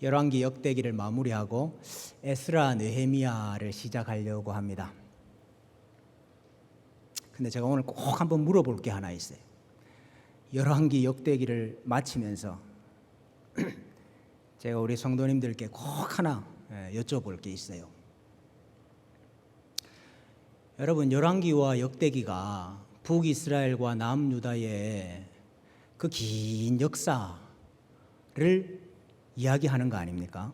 열왕기 역대기를 마무리하고 에스라 느헤미야를 시작하려고 합니다. 근데 제가 오늘 꼭 한번 물어볼 게 하나 있어요. 열왕기 역대기를 마치면서 제가 우리 성도님들께 꼭 하나 여쭤볼 게 있어요. 여러분, 열왕기와 역대기가 북이스라엘과 남유다의 그 긴 역사를 이야기하는 거 아닙니까?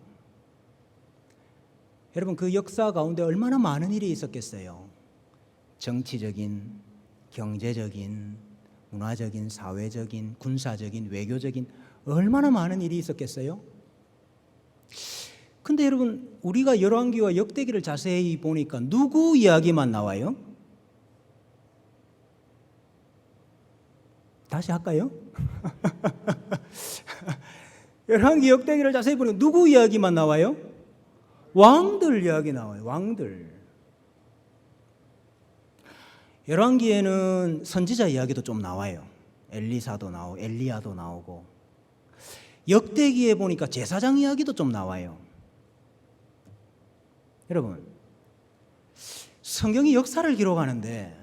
여러분, 그 역사 가운데 얼마나 많은 일이 있었겠어요. 정치적인, 경제적인, 문화적인, 사회적인, 군사적인, 외교적인 얼마나 많은 일이 있었겠어요. 근데 여러분, 우리가 열왕기와 역대기를 자세히 보니까 누구 이야기만 나와요? 다시 할까요? 열왕기 역대기를 자세히 보니까 누구 이야기만 나와요? 왕들 이야기 나와요. 왕들. 열왕기에는 선지자 이야기도 좀 나와요. 엘리사도 나오고 엘리야도 나오고. 역대기에 보니까 제사장 이야기도 좀 나와요. 여러분, 성경이 역사를 기록하는데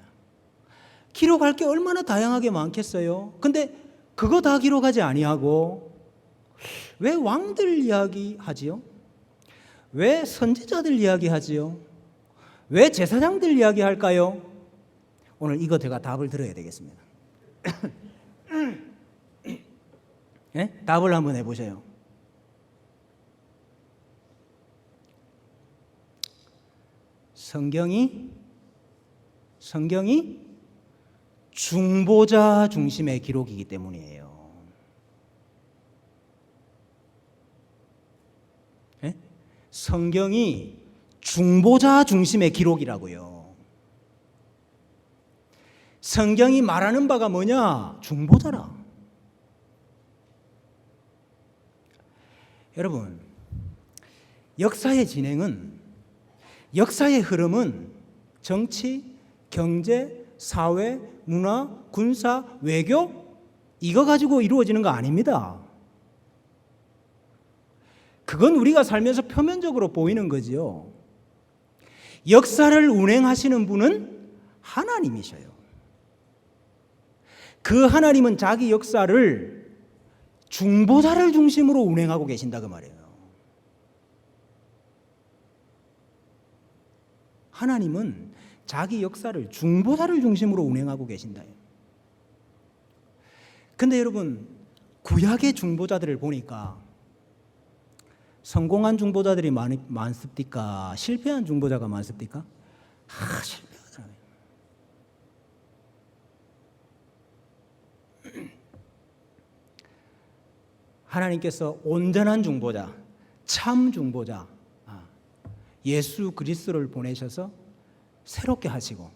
기록할 게 얼마나 다양하게 많겠어요. 근데 그거 다 기록하지 아니하고 왜 왕들 이야기하지요? 왜 선지자들 이야기하지요? 왜 제사장들 이야기할까요? 오늘 이거 제가 답을 들어야 되겠습니다. 네? 답을 한번 해보세요. 성경이 중보자 중심의 기록이기 때문이에요. 네? 성경이 중보자 중심의 기록이라고요. 성경이 말하는 바가 뭐냐? 중보자라. 여러분, 역사의 진행은, 역사의 흐름은 정치, 경제, 사회, 문화, 군사, 외교 이거 가지고 이루어지는 거 아닙니다. 그건 우리가 살면서 표면적으로 보이는 거지요. 역사를 운행하시는 분은 하나님이셔요. 그 하나님은 자기 역사를 중보자를 중심으로 운행하고 계신다 그 말이에요. 하나님은 자기 역사를 중보자를 중심으로 운행하고 계신다. 근데 여러분, 구약의 중보자들을 보니까 성공한 중보자들이 많습니까? 실패한 중보자가 많습니까? 실패하더라고요. 하나님께서 온전한 중보자, 참 중보자, 예수 그리스도를 보내셔서 새롭게 하시고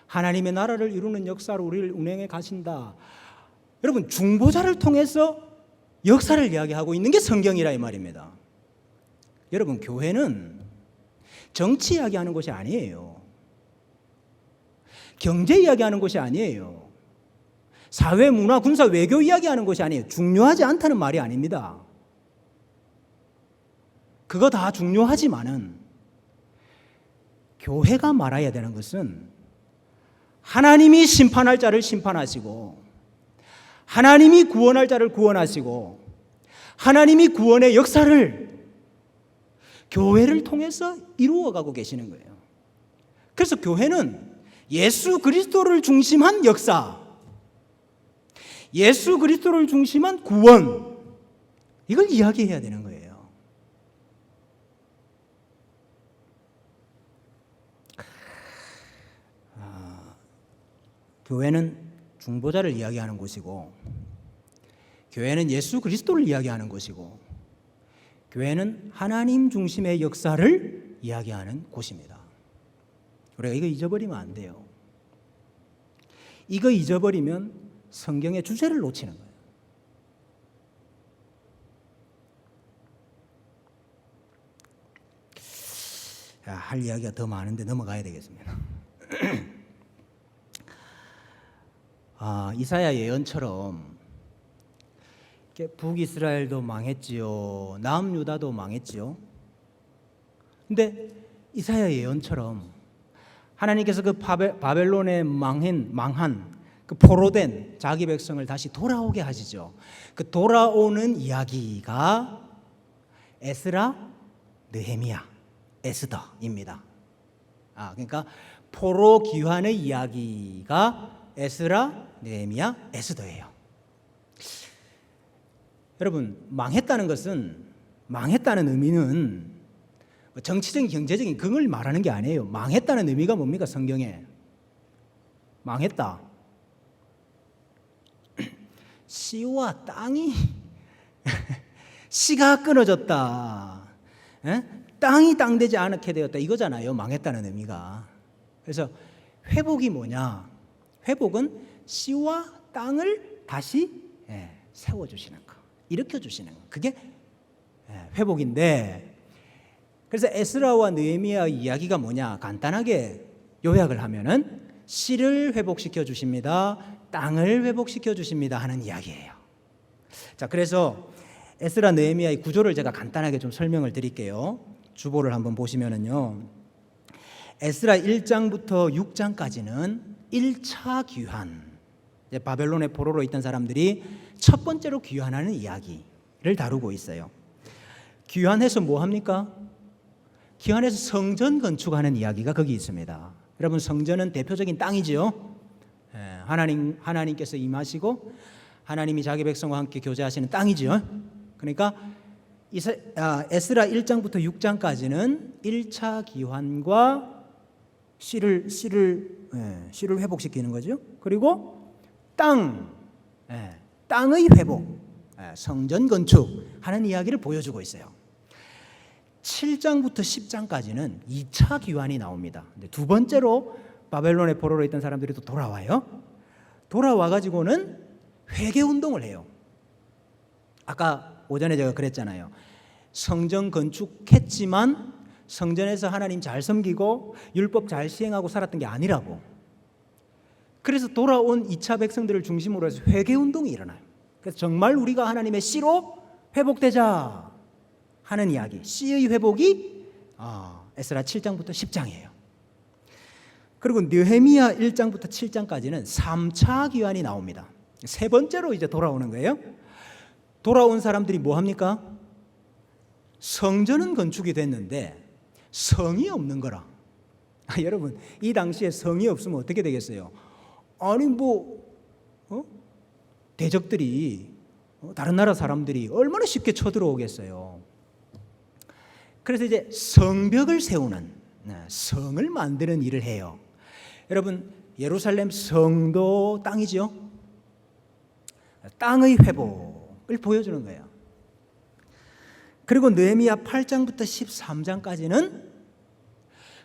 하나님의 나라를 이루는 역사로 우리를 운행해 가신다. 여러분, 중보자를 통해서 역사를 이야기하고 있는 게 성경이라 이 말입니다. 여러분, 교회는 정치 이야기하는 곳이 아니에요. 경제 이야기하는 곳이 아니에요. 사회, 문화, 군사, 외교 이야기하는 곳이 아니에요. 중요하지 않다는 말이 아닙니다. 그거 다 중요하지만은 교회가 말해야 되는 것은 하나님이 심판할 자를 심판하시고 하나님이 구원할 자를 구원하시고 하나님이 구원의 역사를 교회를 통해서 이루어가고 계시는 거예요. 그래서 교회는 예수 그리스도를 중심한 역사, 예수 그리스도를 중심한 구원, 이걸 이야기해야 되는 거예요. 교회는 중보자를 이야기하는 곳이고, 교회는 예수 그리스도를 이야기하는 곳이고, 교회는 하나님 중심의 역사를 이야기하는 곳입니다. 우리가 이거 잊어버리면 안 돼요. 이거 잊어버리면 성경의 주제를 놓치는 거예요. 할 이야기가 더 많은데 넘어가야 되겠습니다. 이사야 예언처럼 북이스라엘도 망했지요. 남유다도 망했지요. 근데 이사야 예언처럼 하나님께서 그 바벨론에 망한 그 포로된 자기 백성을 다시 돌아오게 하시죠. 그 돌아오는 이야기가 에스라, 느헤미야, 에스더입니다. 그러니까 포로 귀환의 이야기가 에스라, 느헤미야, 에스더예요. 여러분, 망했다는 의미는 정치적인 경제적인 그걸 말하는 게 아니에요. 망했다는 의미가 뭡니까? 성경에 망했다. 씨와 땅이 씨가 끊어졌다. 땅이 땅되지 않게 되었다. 이거잖아요. 망했다는 의미가. 그래서 회복이 뭐냐? 회복은 씨와 땅을 다시 세워주시는 거, 일으켜주시는 거. 그게 회복인데, 그래서 에스라와 느헤미야의 이야기가 뭐냐? 간단하게 요약을 하면은 씨를 회복시켜 주십니다. 땅을 회복시켜 주십니다 하는 이야기예요. 자, 그래서 에스라 느헤미야의 구조를 제가 간단하게 좀 설명을 드릴게요. 주보를 한번 보시면은요. 에스라 1장부터 6장까지는 1차 귀환. 바벨론의 포로로 있던 사람들이 첫 번째로 귀환하는 이야기를 다루고 있어요. 귀환해서 뭐 합니까? 귀환해서 성전 건축하는 이야기가 거기 있습니다. 여러분, 성전은 대표적인 땅이지요. 하나님께서 임하시고 하나님이 자기 백성과 함께 교제하시는 땅이지요. 그러니까 에스라 1장부터 6장까지는 1차 귀환과 씨를 회복시키는 거죠. 그리고 땅의 회복, 성전 건축하는 이야기를 보여주고 있어요. 7장부터 10장까지는 2차 귀환이 나옵니다. 두 번째로 바벨론의 포로로 있던 사람들이 또 돌아와요. 돌아와가지고는 회개운동을 해요. 아까 오전에 제가 그랬잖아요. 성전 건축했지만 성전에서 하나님 잘 섬기고 율법 잘 시행하고 살았던 게 아니라고. 그래서 돌아온 2차 백성들을 중심으로 해서 회개운동이 일어나요. 그래서 정말 우리가 하나님의 씨로 회복되자 하는 이야기, 씨의 회복이 에스라 7장부터 10장이에요. 그리고 느헤미야 1장부터 7장까지는 3차 귀환이 나옵니다. 세 번째로 이제 돌아오는 거예요. 돌아온 사람들이 뭐 합니까? 성전은 건축이 됐는데 성이 없는 거라. 여러분, 이 당시에 성이 없으면 어떻게 되겠어요? 아니 대적들이 다른 나라 사람들이 얼마나 쉽게 쳐들어오겠어요. 그래서 이제 성벽을 세우는, 성을 만드는 일을 해요. 여러분, 예루살렘 성도 땅이죠. 땅의 회복을 보여주는 거예요. 그리고 느헤미야 8장부터 13장까지는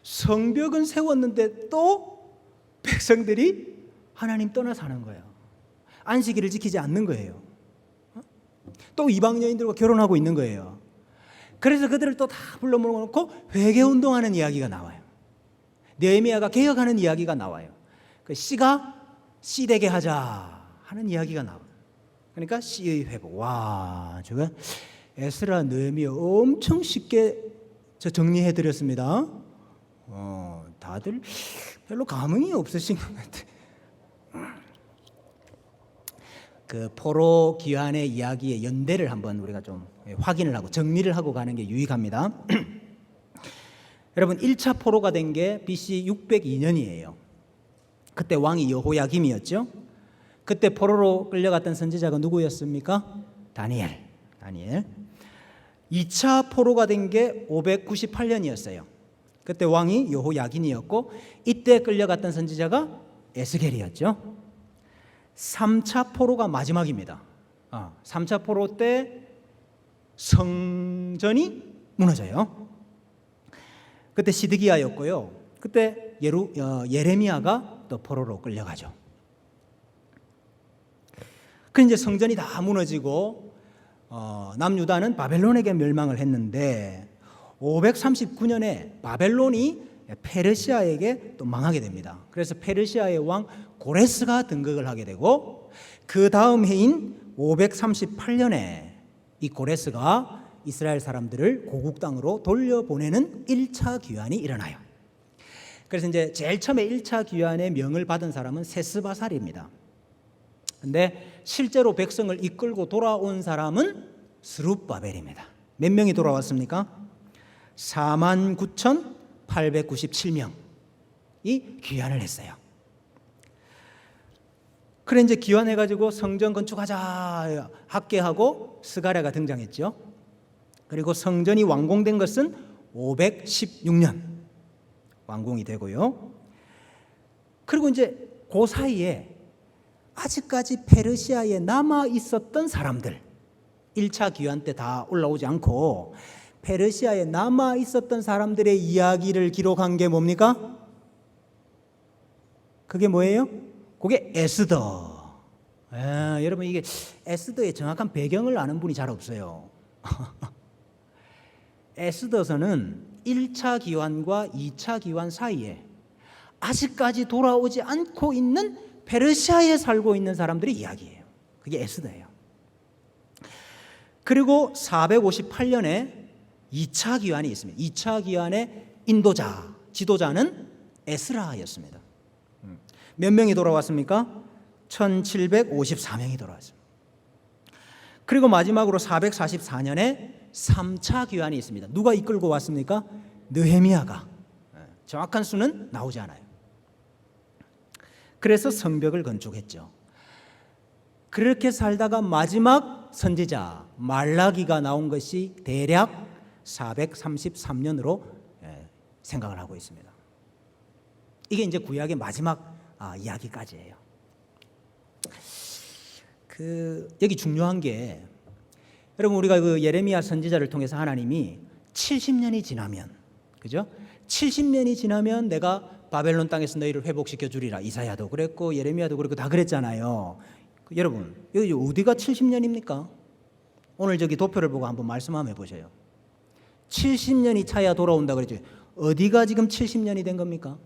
성벽은 세웠는데 또 백성들이 하나님 떠나 사는 거예요. 안식일을 지키지 않는 거예요. 또 이방 여인들과 결혼하고 있는 거예요. 그래서 그들을 또 다 불러 모아놓고 회개운동하는 이야기가 나와요. 느헤미야가 개혁하는 이야기가 나와요. 그 씨가 씨되게 하자 하는 이야기가 나와요. 그러니까 씨의 회복. 와, 제가 에스라 느헤미야 엄청 쉽게 저 정리해드렸습니다. 다들 별로 감흥이 없으신 것 같아요. 그 포로 귀환의 이야기의 연대를 한번 우리가 좀 확인을 하고 정리를 하고 가는 게 유익합니다. 여러분, 1차 포로가 된 게 BC 602년이에요. 그때 왕이 여호야김이었죠. 그때 포로로 끌려갔던 선지자가 누구였습니까? 다니엘. 2차 포로가 된 게 598년이었어요. 그때 왕이 여호야긴이었고 이때 끌려갔던 선지자가 에스겔이었죠. 3차 포로가 마지막입니다. 3차 포로 때 성전이 무너져요. 그때 시드기야였고요. 그때 예레미야가 또 포로로 끌려가죠. 그 이제 성전이 다 무너지고 남유다는 바벨론에게 멸망을 했는데 539년에 바벨론이 페르시아에게 또 망하게 됩니다. 그래서 페르시아의 왕 고레스가 등극을 하게 되고 그 다음 해인 538년에 이 고레스가 이스라엘 사람들을 고국 땅으로 돌려보내는 1차 귀환이 일어나요. 그래서 이제 제일 처음에 1차 귀환의 명을 받은 사람은 세스바살입니다. 근데 실제로 백성을 이끌고 돌아온 사람은 스룹바벨입니다. 몇 명이 돌아왔습니까? 49,897명이 귀환을 했어요. 그래 이제 귀환해가지고 성전 건축하자 학계하고 스가랴가 등장했죠. 그리고 성전이 완공된 것은 516년 완공이 되고요. 그리고 이제 그 사이에 아직까지 페르시아에 남아 있었던 사람들 1차 귀환 때 다 올라오지 않고 페르시아에 남아 있었던 사람들의 이야기를 기록한 게 뭡니까? 그게 뭐예요? 그게 에스더. 여러분 이게 에스더의 정확한 배경을 아는 분이 잘 없어요. 에스더서는 1차 기환과 2차 기환 사이에 아직까지 돌아오지 않고 있는 페르시아에 살고 있는 사람들의 이야기예요. 그게 에스더예요. 그리고 458년에 2차 기환이 있습니다. 2차 기환의 인도자, 지도자는 에스라였습니다. 몇 명이 돌아왔습니까? 1754명이 돌아왔습니다. 그리고 마지막으로 444년에 3차 귀환이 있습니다. 누가 이끌고 왔습니까? 느헤미야가. 정확한 수는 나오지 않아요. 그래서 성벽을 건축했죠. 그렇게 살다가 마지막 선지자 말라기가 나온 것이 대략 433년으로 생각을 하고 있습니다. 이게 이제 구약의 마지막 이야기까지예요. 여기 중요한 게 여러분 우리가 그 예레미야 선지자를 통해서 하나님이 70년이 지나면 그죠? 70년이 지나면 내가 바벨론 땅에서 너희를 회복시켜 주리라. 이사야도 그랬고 예레미야도 그랬고 다 그랬잖아요. 여러분 여기 어디가 70년입니까? 오늘 저기 도표를 보고 한번 말씀 한번 해보세요. 70년이 차야 돌아온다 그랬죠. 어디가 지금 70년이 된 겁니까?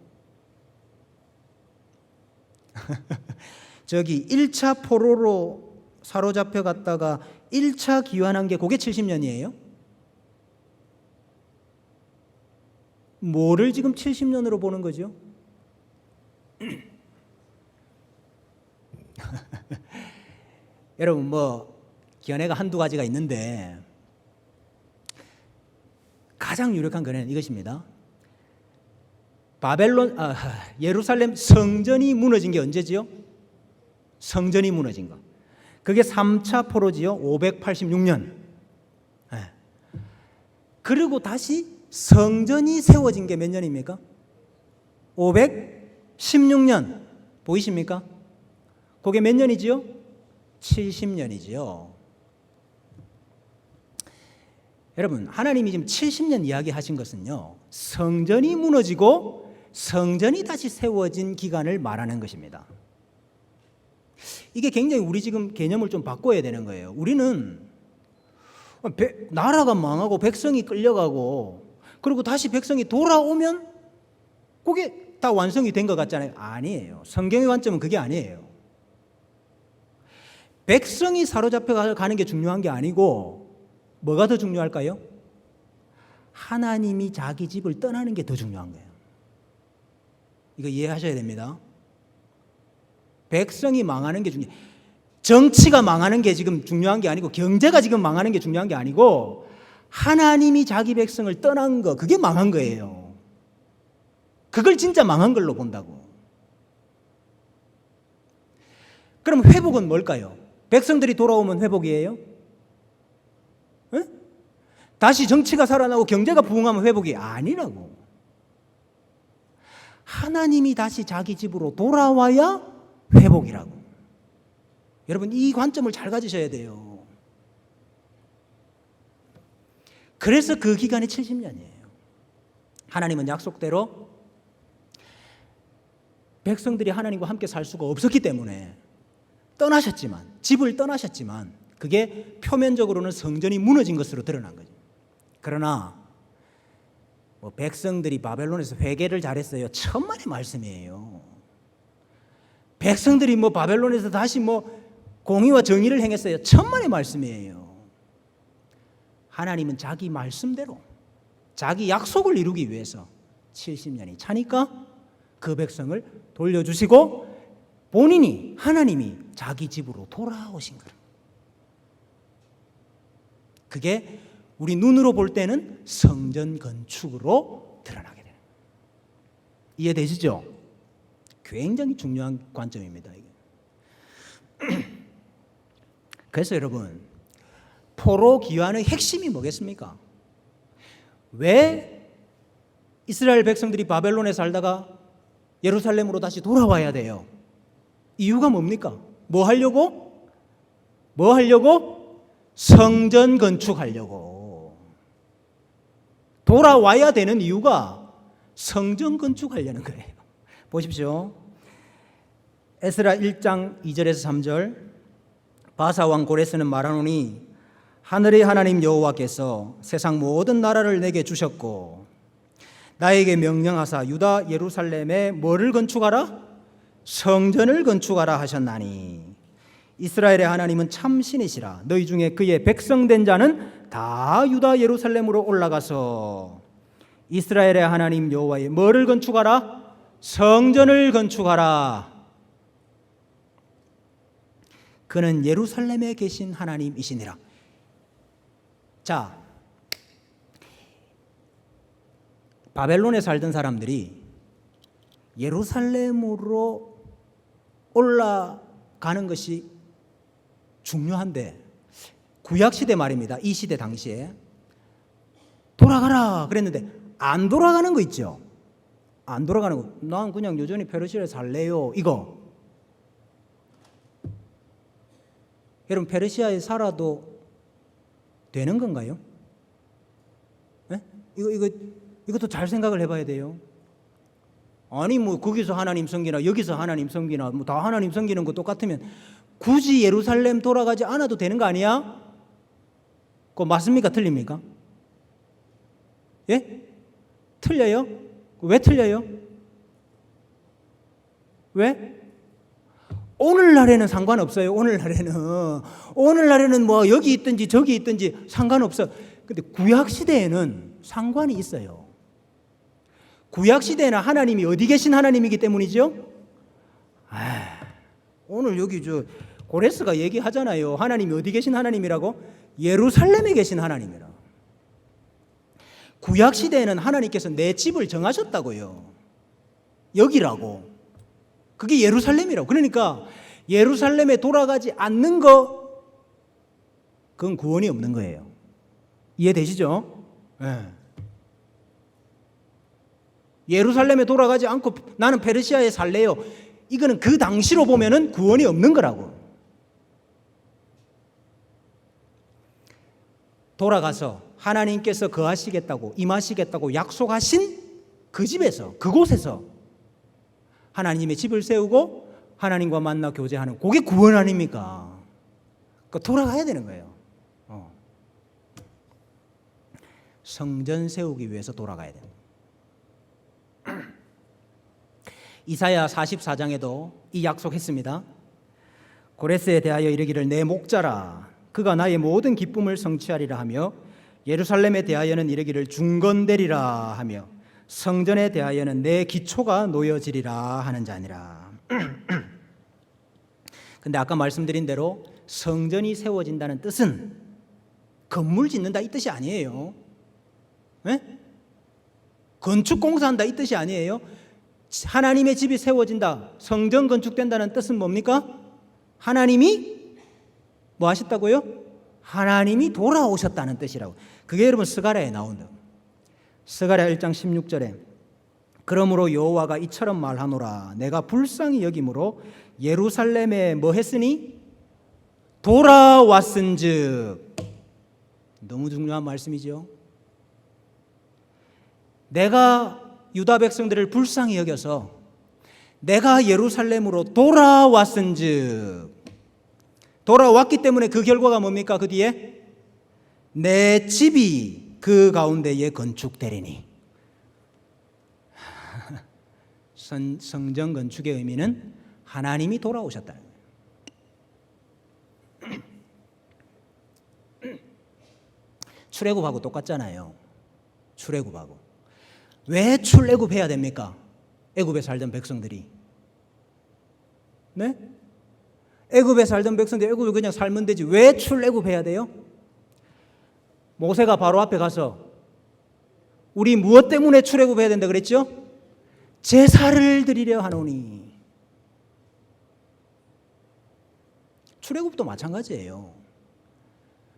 저기 1차 포로로 사로잡혀 갔다가 1차 귀환한 게 그게 70년이에요? 뭐를 지금 70년으로 보는 거죠? 여러분 견해가 한두 가지가 있는데 가장 유력한 견해는 이것입니다. 예루살렘 성전이 무너진 게 언제지요? 성전이 무너진 거. 그게 3차 포로지요. 586년. 그리고 다시 성전이 세워진 게 몇 년입니까? 516년. 보이십니까? 그게 몇 년이지요? 70년이지요. 여러분, 하나님이 지금 70년 이야기하신 것은요, 성전이 무너지고 성전이 다시 세워진 기간을 말하는 것입니다. 이게 굉장히 우리 지금 개념을 좀 바꿔야 되는 거예요. 우리는 나라가 망하고 백성이 끌려가고 그리고 다시 백성이 돌아오면 그게 다 완성이 된 것 같잖아요. 아니에요. 성경의 관점은 그게 아니에요. 백성이 사로잡혀 가는 게 중요한 게 아니고 뭐가 더 중요할까요? 하나님이 자기 집을 떠나는 게 더 중요한 거예요. 이거 이해하셔야 됩니다. 백성이 망하는 게 중요해요. 정치가 망하는 게 지금 중요한 게 아니고 경제가 지금 망하는 게 중요한 게 아니고 하나님이 자기 백성을 떠난 거 그게 망한 거예요. 그걸 진짜 망한 걸로 본다고. 그럼 회복은 뭘까요? 백성들이 돌아오면 회복이에요? 에? 다시 정치가 살아나고 경제가 부흥하면 회복이 아니라고. 하나님이 다시 자기 집으로 돌아와야 회복이라고. 여러분 이 관점을 잘 가지셔야 돼요. 그래서 그 기간이 70년이에요. 하나님은 약속대로 백성들이 하나님과 함께 살 수가 없었기 때문에 떠나셨지만, 집을 떠나셨지만 그게 표면적으로는 성전이 무너진 것으로 드러난 거죠. 그러나 뭐 백성들이 바벨론에서 회개를 잘했어요. 천만의 말씀이에요. 백성들이 뭐 바벨론에서 다시 뭐 공의와 정의를 행했어요. 천만의 말씀이에요. 하나님은 자기 말씀대로 자기 약속을 이루기 위해서 70년이 차니까 그 백성을 돌려주시고 본인이 하나님이 자기 집으로 돌아오신 거예요. 그게 우리 눈으로 볼 때는 성전 건축으로 드러나게 되는 거예요. 이해되시죠? 굉장히 중요한 관점입니다. 이게. 그래서 여러분, 포로 귀환의 핵심이 뭐겠습니까? 왜 이스라엘 백성들이 바벨론에 살다가 예루살렘으로 다시 돌아와야 돼요? 이유가 뭡니까? 뭐 하려고? 성전 건축하려고. 돌아와야 되는 이유가 성전 건축하려는 거예요. 보십시오. 에스라 1장 2절에서 3절. 바사왕 고레스는 말하노니 하늘의 하나님 여호와께서 세상 모든 나라를 내게 주셨고 나에게 명령하사 유다 예루살렘에 뭐를 건축하라? 성전을 건축하라 하셨나니 이스라엘의 하나님은 참 신이시라. 너희 중에 그의 백성된 자는 다 유다 예루살렘으로 올라가서 이스라엘의 하나님 여호와의 뭐를 건축하라? 성전을 건축하라. 그는 예루살렘에 계신 하나님이시니라. 자, 바벨론에 살던 사람들이 예루살렘으로 올라가는 것이 중요한데 구약시대 말입니다. 이 시대 당시에 돌아가라 그랬는데 안 돌아가는 거 있죠. 안 돌아가는 거. 난 그냥 여전히 페르시아에 살래요. 이거. 여러분 페르시아에 살아도 되는 건가요? 네? 이것도 잘 생각을 해봐야 돼요. 아니 뭐 거기서 하나님 섬기나 여기서 하나님 섬기나 뭐 다 하나님 섬기는 거 똑같으면 굳이 예루살렘 돌아가지 않아도 되는 거 아니야? 그거 맞습니까? 틀립니까? 예? 틀려요? 왜 틀려요? 왜? 오늘날에는 상관없어요. 오늘날에는 뭐 여기 있든지 저기 있든지 상관없어. 근데 구약시대에는 상관이 있어요. 구약시대에는 하나님이 어디 계신 하나님이기 때문이죠. 오늘 여기 고레스가 얘기하잖아요. 하나님이 어디 계신 하나님이라고? 예루살렘에 계신 하나님이라. 구약시대에는 하나님께서 내 집을 정하셨다고요. 여기라고. 그게 예루살렘이라고. 그러니까 예루살렘에 돌아가지 않는 거, 그건 구원이 없는 거예요. 이해되시죠? 네. 예루살렘에 돌아가지 않고 나는 페르시아에 살래요. 이거는 그 당시로 보면은 구원이 없는 거라고. 돌아가서 하나님께서 거하시겠다고 임하시겠다고 약속하신 그 집에서 그곳에서 하나님의 집을 세우고 하나님과 만나 교제하는 그게 구원 아닙니까? 그러니까 돌아가야 되는 거예요. 성전 세우기 위해서 돌아가야 됩니다. 이사야 44장에도 이 약속했습니다. 고레스에 대하여 이르기를 내 목자라 그가 나의 모든 기쁨을 성취하리라 하며 예루살렘에 대하여는 이르기를 중건되리라 하며 성전에 대하여는 내 기초가 놓여지리라 하는 자니라. 근데 아까 말씀드린 대로 성전이 세워진다는 뜻은 건물 짓는다 이 뜻이 아니에요. 네? 건축 공사한다 이 뜻이 아니에요. 하나님의 집이 세워진다, 성전 건축된다는 뜻은 뭡니까? 하나님이 뭐 하셨다고요? 하나님이 돌아오셨다는 뜻이라고. 그게 여러분 스가랴에 나온다. 스가랴 1장 16절에 그러므로 여호와가 이처럼 말하노라 내가 불쌍히 여김으로 예루살렘에 뭐 했으니 돌아왔은즉. 너무 중요한 말씀이죠. 내가 유다 백성들을 불쌍히 여겨서 내가 예루살렘으로 돌아왔은즉. 돌아왔기 때문에 그 결과가 뭡니까? 그 뒤에 내 집이 그 가운데에 건축되리니. 성전 건축의 의미는 하나님이 돌아오셨다는 거예요. 출애굽하고 똑같잖아요. 출애굽하고. 왜 출애굽해야 됩니까? 애굽에 살던 백성들이. 네? 애굽에 살던 백성들이 애굽에 그냥 살면 되지. 왜 출애굽해야 돼요? 모세가 바로 앞에 가서 우리 무엇 때문에 출애굽해야 된다 그랬죠? 제사를 드리려 하노니. 출애굽도 마찬가지예요.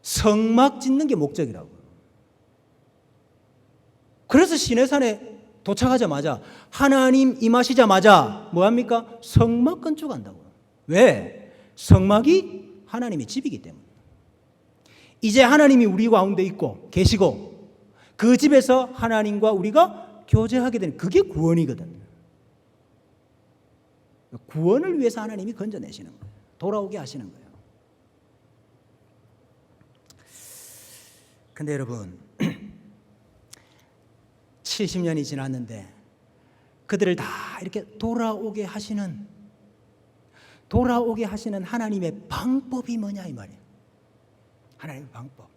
성막 짓는 게 목적이라고요. 그래서 시내산에 도착하자마자 하나님 임하시자마자 뭐합니까? 성막 건축한다고요. 왜? 성막이 하나님의 집이기 때문에. 이제 하나님이 우리 가운데 있고 계시고 그 집에서 하나님과 우리가 교제하게 되는 그게 구원이거든. 구원을 위해서 하나님이 건져내시는 거예요. 돌아오게 하시는 거예요. 근데 여러분 70년이 지났는데 그들을 다 이렇게 돌아오게 하시는 하나님의 방법이 뭐냐 이 말이에요. 하나님의 방법.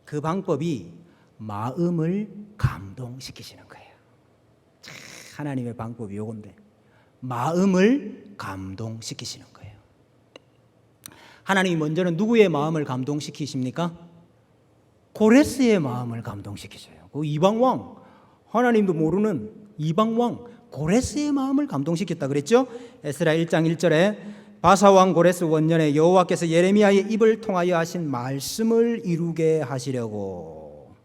그 방법이 마음을 감동시키시는 거예요. 하나님의 방법이 요건데 마음을 감동시키시는 거예요. 하나님이 먼저는 누구의 마음을 감동시키십니까? 고레스의 마음을 감동시키셔요. 그 이방왕, 하나님도 모르는 이방왕 고레스의 마음을 감동시켰다 그랬죠? 에스라 1장 1절에 바사왕 고레스 원년에 여호와께서 예레미야의 입을 통하여 하신 말씀을 이루게 하시려고.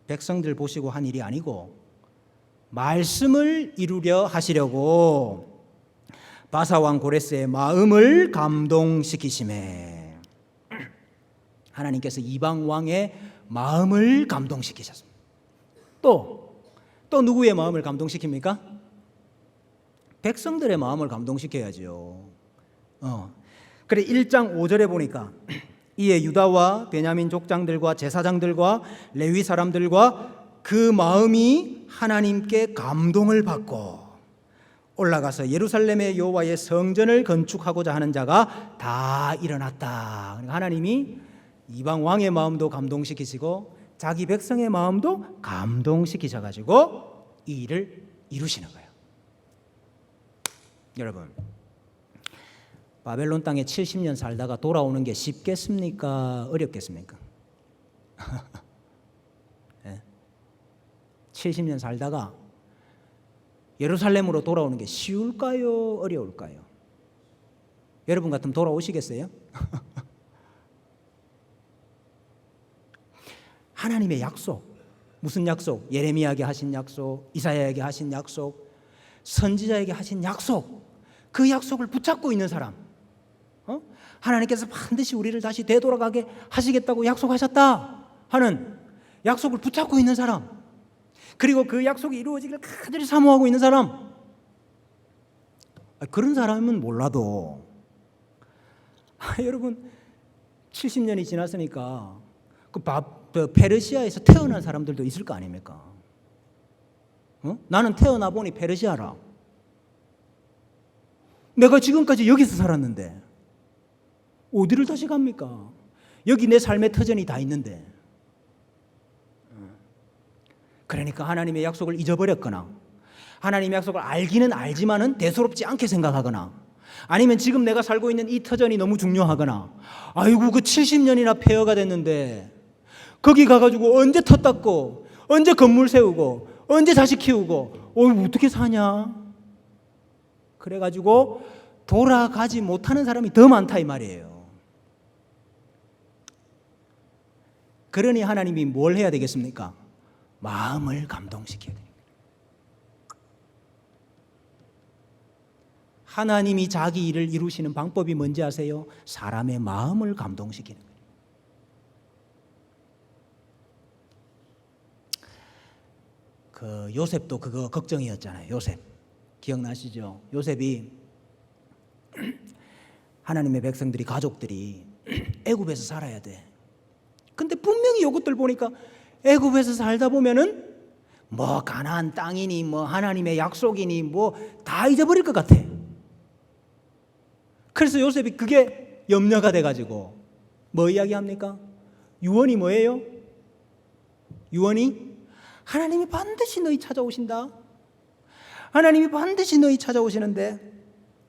백성들 보시고 한 일이 아니고 말씀을 이루려 하시려고 바사왕 고레스의 마음을 감동시키심에 하나님께서 이방 왕의 마음을 감동시키셨습니다. 또 누구의 마음을 감동시킵니까? 백성들의 마음을 감동시켜야죠. 그래 1장 5절에 보니까 이에 유다와 베냐민 족장들과 제사장들과 레위 사람들과 그 마음이 하나님께 감동을 받고 올라가서 예루살렘의 여호와의 성전을 건축하고자 하는 자가 다 일어났다. 그러니까 하나님이 이방 왕의 마음도 감동시키시고 자기 백성의 마음도 감동시키셔가지고 이 일을 이루시는 거예요. 여러분, 바벨론 땅에 70년 살다가 돌아오는 게 쉽겠습니까? 어렵겠습니까? 70년 살다가 예루살렘으로 돌아오는 게 쉬울까요? 어려울까요? 여러분 같으면 돌아오시겠어요? 하나님의 약속, 무슨 약속? 예레미야에게 하신 약속, 이사야에게 하신 약속, 선지자에게 하신 약속, 그 약속을 붙잡고 있는 사람, 하나님께서 반드시 우리를 다시 되돌아가게 하시겠다고 약속하셨다 하는 약속을 붙잡고 있는 사람, 그리고 그 약속이 이루어지기를 간절히 사모하고 있는 사람, 그런 사람은 몰라도 여러분 70년이 지났으니까 그 페르시아에서 태어난 사람들도 있을 거 아닙니까? 나는 태어나 보니 페르시아라. 내가 지금까지 여기서 살았는데 어디를 다시 갑니까? 여기 내 삶의 터전이 다 있는데. 그러니까 하나님의 약속을 잊어버렸거나 하나님의 약속을 알기는 알지만은 대수롭지 않게 생각하거나 아니면 지금 내가 살고 있는 이 터전이 너무 중요하거나 아이고 그 70년이나 폐허가 됐는데 거기 가가지고 언제 터 닦고 언제 건물 세우고 언제 자식 키우고 어떻게 사냐 그래가지고 돌아가지 못하는 사람이 더 많다 이 말이에요. 그러니 하나님이 뭘 해야 되겠습니까? 마음을 감동시켜야 됩니다. 하나님이 자기 일을 이루시는 방법이 뭔지 아세요? 사람의 마음을 감동시키는 거예요. 그 요셉도 그거 걱정이었잖아요. 요셉 기억나시죠? 요셉이 하나님의 백성들이 가족들이 애굽에서 살아야 돼. 근데 분명히 이것들 보니까 애굽에서 살다 보면은 뭐 가나안 땅이니 뭐 하나님의 약속이니 뭐 다 잊어버릴 것 같아. 그래서 요셉이 그게 염려가 돼가지고 뭐 이야기합니까? 유언이 뭐예요? 유언이 하나님이 반드시 너희 찾아오신다. 하나님이 반드시 너희 찾아오시는데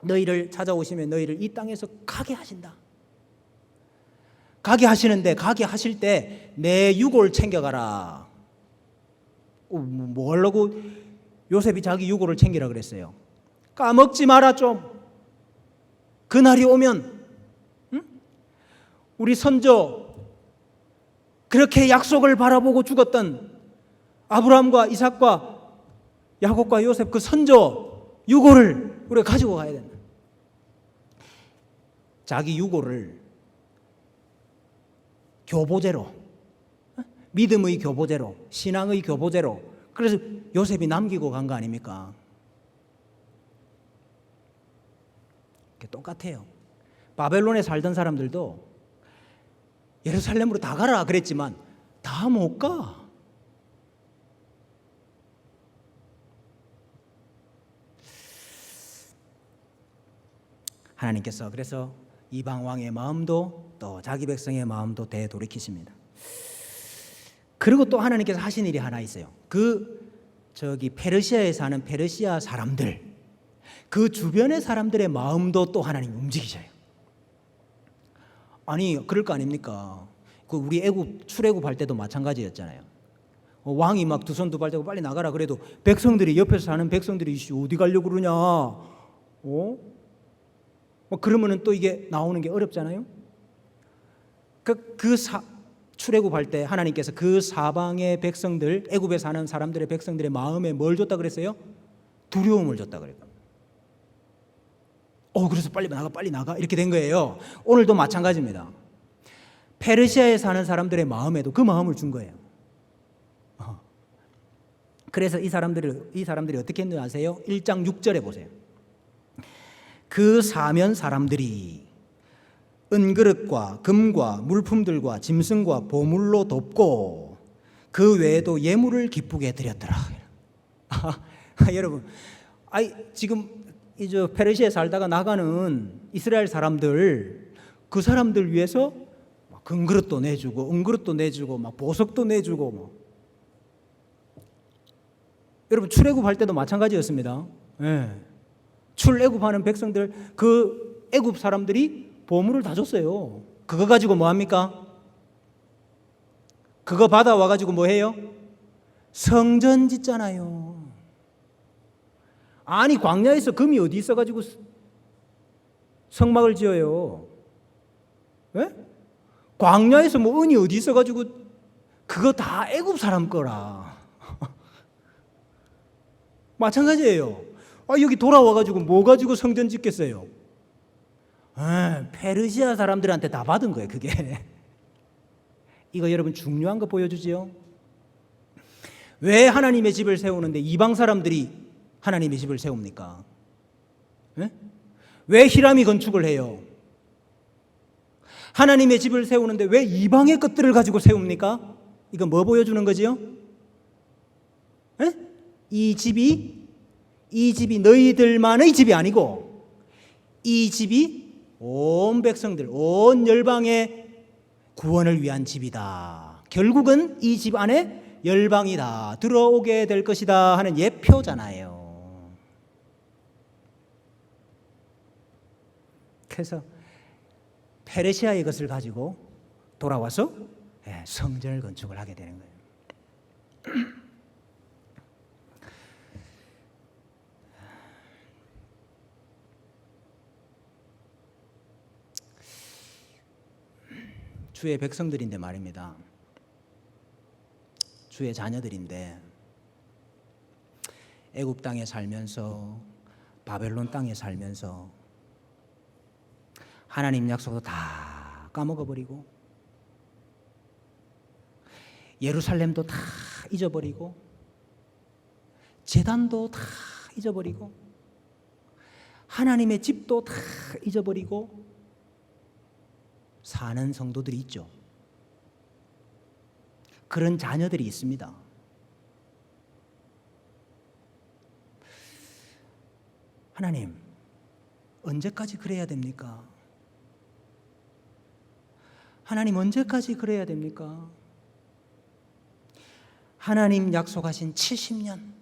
너희를 찾아오시면 너희를 이 땅에서 가게 하신다. 가게 하시는데 가게 하실 때 내 유골 챙겨가라. 뭐 하려고 요셉이 자기 유골을 챙기라 그랬어요? 까먹지 마라 좀. 그날이 오면 우리 선조 그렇게 약속을 바라보고 죽었던 아브라함과 이삭과 야곱과 요셉 그 선조 유골을 우리가 가지고 가야 된다. 자기 유골을 교보제로, 믿음의 교보제로, 신앙의 교보제로, 그래서 요셉이 남기고 간 거 아닙니까? 똑같아요. 바벨론에 살던 사람들도 예루살렘으로 다 가라 그랬지만 다 못 가. 하나님께서 그래서 이방 왕의 마음도 또 자기 백성의 마음도 되돌이키십니다. 그리고 또 하나님께서 하신 일이 하나 있어요. 페르시아에 사는 페르시아 사람들, 그 주변의 사람들의 마음도 또 하나님 움직이셔요. 아니 그럴 거 아닙니까? 우리 출애굽할 때도 마찬가지였잖아요. 왕이 막 두 손 두 발 대고 빨리 나가라 그래도 백성들이 옆에서 사는 백성들이 어디 가려고 그러냐? 그러면은 또 이게 나오는 게 어렵잖아요. 출애굽할 때 하나님께서 그 사방의 백성들, 애굽에 사는 사람들의 백성들의 마음에 뭘 줬다 그랬어요? 두려움을 줬다 그래요. 그래서 빨리 나가 이렇게 된 거예요. 오늘도 마찬가지입니다. 페르시아에 사는 사람들의 마음에도 그 마음을 준 거예요. 그래서 이 사람들이 어떻게 했는지 아세요? 1장 6절에 보세요. 그 사면 사람들이 은그릇과 금과 물품들과 짐승과 보물로 돕고 그 외에도 예물을 기쁘게 드렸더라. 여러분, 지금 이제 페르시아에 살다가 나가는 이스라엘 사람들, 그 사람들 위해서 금그릇도 내주고 은그릇도 내주고 막 보석도 내주고 여러분 출애굽할 때도 마찬가지였습니다. 출애굽하는 백성들, 그 애굽 사람들이 보물을 다 줬어요. 그거 가지고 뭐 합니까? 그거 받아와 가지고 뭐 해요? 성전 짓잖아요. 아니 광야에서 금이 어디 있어 가지고 성막을 지어요? 왜? 광야에서 뭐 은이 어디 있어 가지고 그거 다 애굽 사람 거라. 마찬가지예요. 여기 돌아와 가지고 뭐 가지고 성전 짓겠어요? 페르시아 사람들한테 다 받은 거예요, 그게. 이거 여러분 중요한 거 보여주지요? 왜 하나님의 집을 세우는데 이방 사람들이 하나님의 집을 세웁니까? 왜 히람이 건축을 해요? 하나님의 집을 세우는데 왜 이방의 것들을 가지고 세웁니까? 이거 뭐 보여주는 거지요? 이 집이 너희들만의 집이 아니고 이 집이 온 백성들, 온 열방의 구원을 위한 집이다. 결국은 이 집 안에 열방이 다 들어오게 될 것이다 하는 예표잖아요. 그래서 페르시아의 것을 가지고 돌아와서 성전을 건축을 하게 되는 거예요. 주의 백성들인데 말입니다. 주의 자녀들인데 애굽 땅에 살면서 바벨론 땅에 살면서 하나님 약속도 다 까먹어버리고 예루살렘도 다 잊어버리고 제단도 다 잊어버리고 하나님의 집도 다 잊어버리고 사는 성도들이 있죠. 그런 자녀들이 있습니다. 하나님, 언제까지 그래야 됩니까? 하나님, 언제까지 그래야 됩니까? 하나님 약속하신 70년,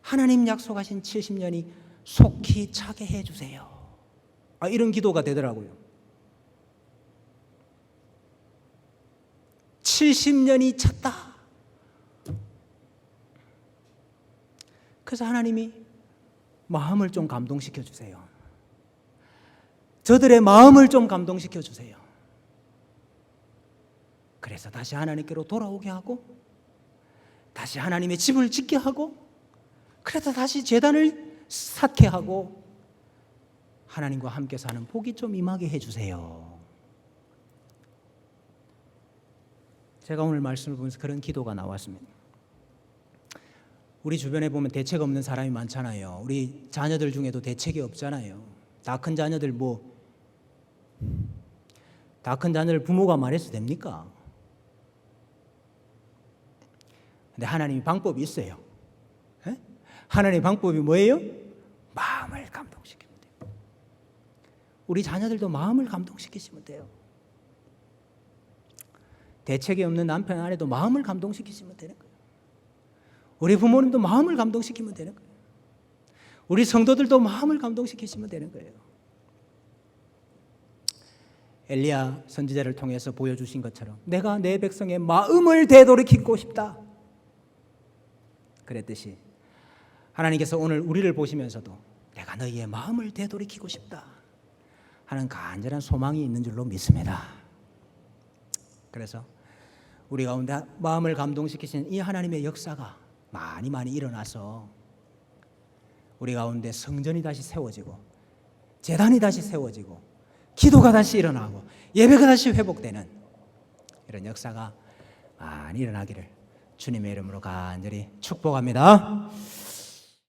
하나님 약속하신 70년이 속히 차게 해주세요. 이런 기도가 되더라고요. 70년이 찼다. 그래서 하나님이 마음을 좀 감동시켜 주세요. 저들의 마음을 좀 감동시켜 주세요. 그래서 다시 하나님께로 돌아오게 하고, 다시 하나님의 집을 짓게 하고, 그래서 다시 제단을 쌓게 하고, 하나님과 함께 사는 복이 좀 임하게 해주세요. 제가 오늘 말씀을 보면서 그런 기도가 나왔습니다. 우리 주변에 보면 대책 없는 사람이 많잖아요. 우리 자녀들 중에도 대책이 없잖아요. 다 큰 자녀들 다 큰 자녀를 부모가 말해서 됩니까? 근데 하나님이 방법이 있어요. 하나님의 방법이 뭐예요? 마음을 감동시키면 돼요. 우리 자녀들도 마음을 감동시키시면 돼요. 대책이 없는 남편 아내도 마음을 감동시키시면 되는 거예요. 우리 부모님도 마음을 감동시키면 되는 거예요. 우리 성도들도 마음을 감동시키시면 되는 거예요. 엘리야 선지자를 통해서 보여주신 것처럼 내가 내 백성의 마음을 되돌이키고 싶다 그랬듯이, 하나님께서 오늘 우리를 보시면서도 내가 너희의 마음을 되돌이키고 싶다 하는 간절한 소망이 있는 줄로 믿습니다. 그래서 우리 가운데 마음을 감동시키신 이 하나님의 역사가 많이 일어나서 우리 가운데 성전이 다시 세워지고, 제단이 다시 세워지고, 기도가 다시 일어나고, 예배가 다시 회복되는 이런 역사가 많이 일어나기를 주님의 이름으로 간절히 축복합니다.